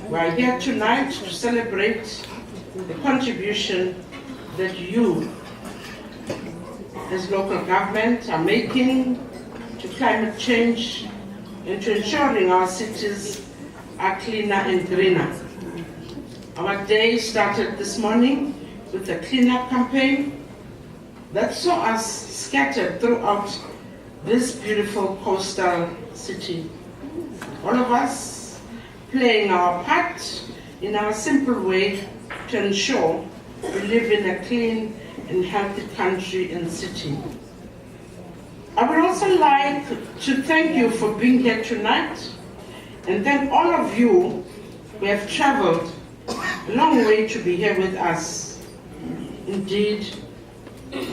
We are here tonight to celebrate the contribution that you, as local government, are making to climate change and to ensuring our cities are cleaner and greener. Our day started this morning with a cleanup campaign that saw us scattered throughout this beautiful coastal city. All of us playing our part in our simple way to ensure we live in a clean and healthy country and city. I would also like to thank you for being here tonight and thank all of you who have traveled a long way to be here with us. Indeed,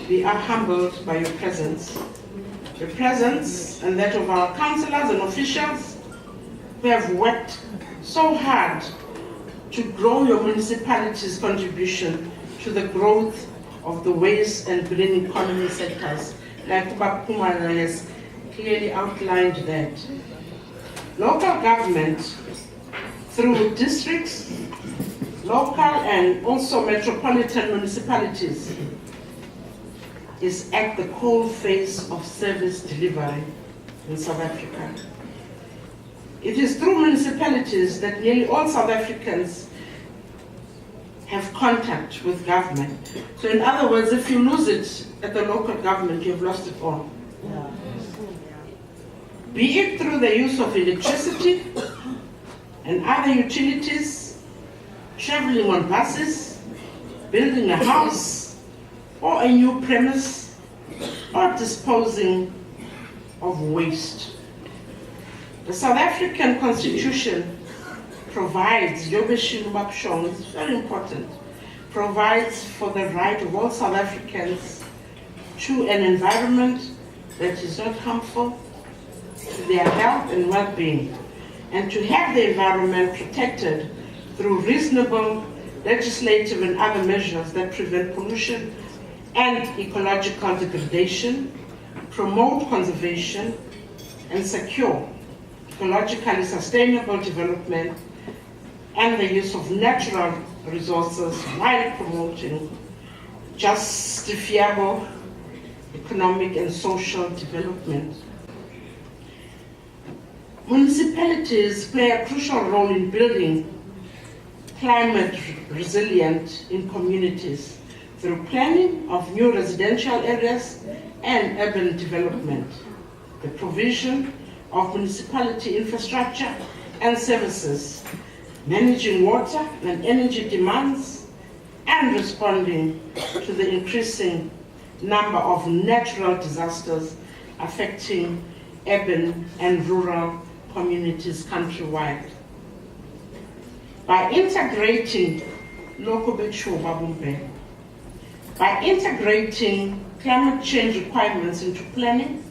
we are humbled by your presence and that of our councillors and officials who have worked so hard to grow your municipality's contribution to the growth of the waste and green economy sectors, like Kumala has clearly outlined that. Local government, through districts, local and also metropolitan municipalities, is at the coal face of service delivery in South Africa. It is through municipalities that nearly all South Africans have contact with government. So in other words, if you lose it at the local government, you've lost it all. Yeah. Be it through the use of electricity and other utilities, traveling on buses, building a house, or a new premise, or disposing of waste. The South African Constitution provides, it's very important, provides for the right of all South Africans to an environment that is not harmful to their health and well-being, and to have the environment protected through reasonable legislative and other measures that prevent pollution and ecological degradation, promote conservation, and secure ecologically sustainable development and the use of natural resources while promoting justifiable economic and social development. Municipalities play a crucial role in building climate resilient in communities through planning of new residential areas and urban development, the provision of municipality infrastructure and services, managing water and energy demands, and responding to the increasing number of natural disasters affecting urban and rural communities countrywide. By integrating climate change requirements into planning,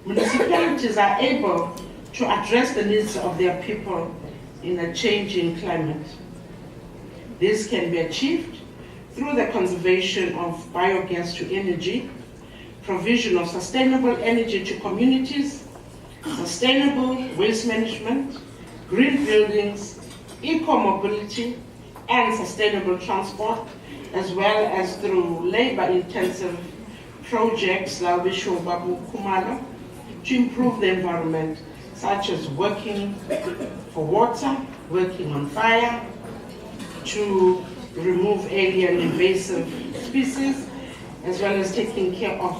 municipalities are able to address the needs of their people in a changing climate. This can be achieved through the conservation of biogas to energy, provision of sustainable energy to communities, sustainable waste management, green buildings, eco-mobility, and sustainable transport, as well as through labor-intensive projects like Kumala to improve the environment, such as working for water, working on fire, to remove alien invasive species, as well as taking care of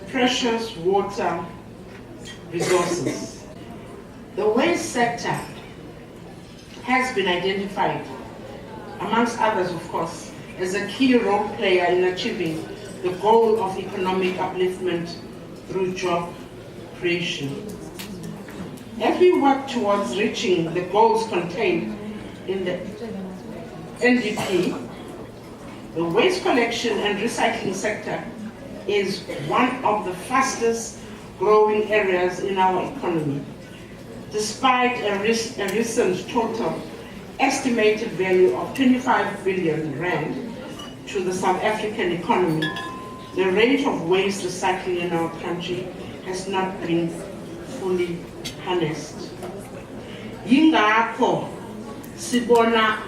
precious water resources. The waste sector has been identified, amongst others of course, as a key role player in achieving the goal of economic upliftment through job creation. As we work towards reaching the goals contained in the NDP, the waste collection and recycling sector is one of the fastest growing areas in our economy. Despite a recent total estimated value of 25 billion rand to the South African economy, the rate of waste recycling in our country has not been fully harnessed. Yingakho sibona,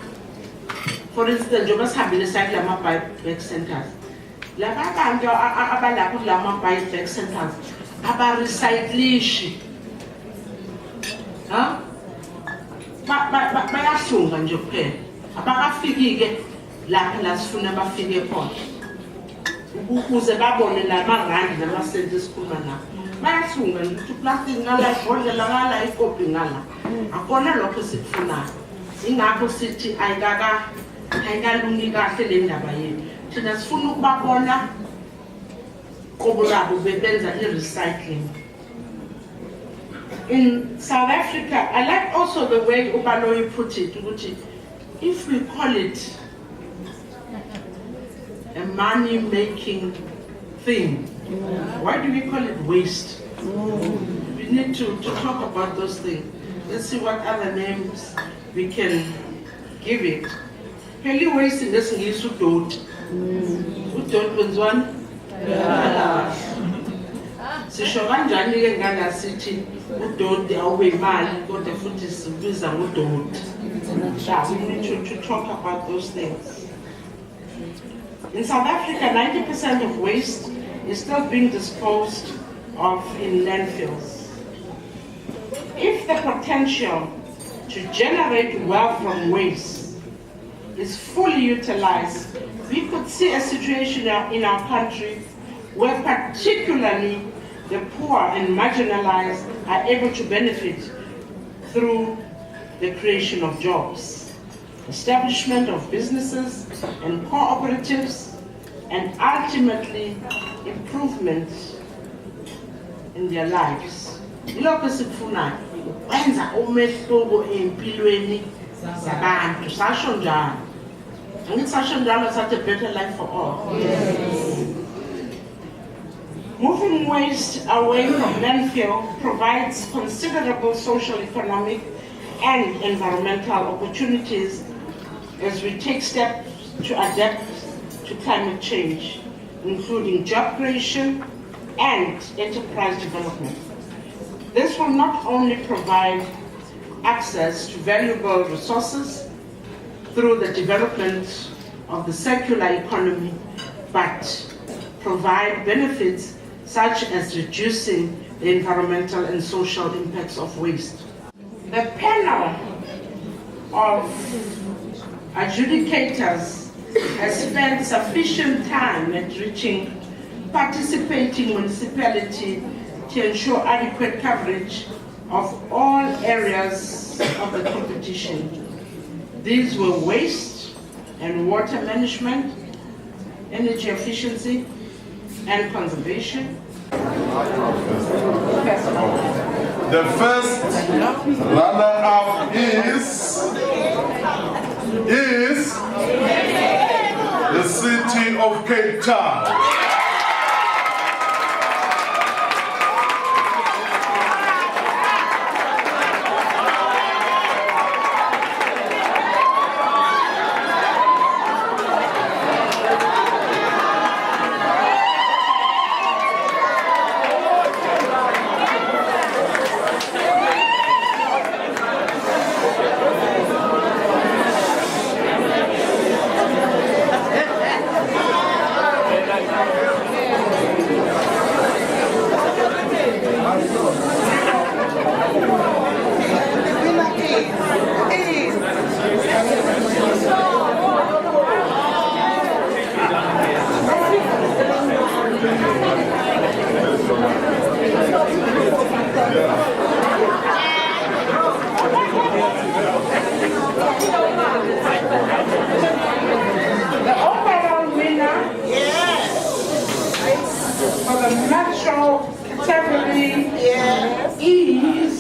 for instance, njengoba sihambile sathi lama-buyback centers. Laba bantu abalapho kulama-buyback centers abarecyclishi. Bayahlunga nje kuphela. Abakafiki-ke lapha la sifuna bafike khona. Ukuze babone lamarandi namasenti esikhuluma nawo. Bayahlunga nje ukuthi uplastic ngala, ibhodlela ngala, ikopi ngala. Akona lokho sikufunayo. Ingakho sithi ayikalungi kahle le ndaba yethu. Thina sifuna ukubabona qobo labo bebenza i-recycling. In South Africa, I like also the way Ubaloyi put it, if we call it a money-making thing, why do we call it waste? We need to talk about those things. Let's see what other names we can give it. Heli waste in this English udot. Udot means one. Sisho kanjani ke ngala sithi udot awuyimali kodwa futhi sibiza udot. We need to talk about those things. In South Africa, 90% of waste is still being disposed of in landfills. If the potential to generate wealth from waste is fully utilized, we could see a situation in our country where particularly the poor and marginalized are able to benefit through the creation of jobs, establishment of businesses and cooperatives, and ultimately improvement in their lives. Lokho sikufunayo ukwenza umehluko empilweni zabantu. Sasho njalo. Angithi sasho njalo sathi a better life for all. Moving waste away from landfill provides considerable social, economic, and environmental opportunities as we take steps to adapt to climate change, including job creation and enterprise development. This will not only provide access to valuable resources through the development of the circular economy, but provide benefits such as reducing the environmental and social impacts of waste. The panel of adjudicators has spent sufficient time at reaching participating municipality to ensure adequate coverage of all areas of the competition. These were waste and water management, energy efficiency and conservation. The first runner-up is the city of Cape Town. The overall winner for the metro category is